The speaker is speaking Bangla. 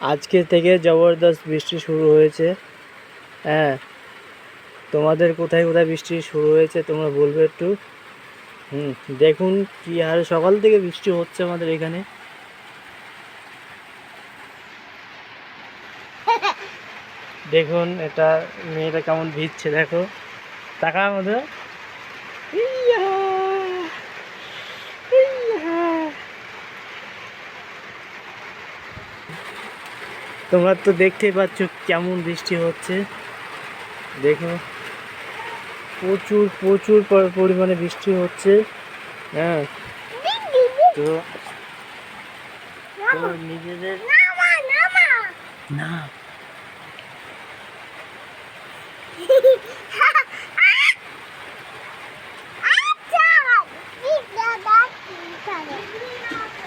আজকে থেকে জবরদস্ত বৃষ্টি শুরু হয়েছে। হ্যাঁ, তোমাদের কোথায় কোথায় বৃষ্টি শুরু হয়েছে তোমরা বলবে একটু। দেখুন কি হারে সকাল থেকে বৃষ্টি হচ্ছে আমাদের এখানে। দেখুন এটা মেয়েটা কেমন ভিজছে, দেখো, টাকা আমাদের। তোমরা তো দেখতেই পাচ্ছ কেমন বৃষ্টি হচ্ছে, দেখো প্রচুর প্রচুর পরিমাণে বৃষ্টি হচ্ছে। হ্যাঁ, তো নিজেদের না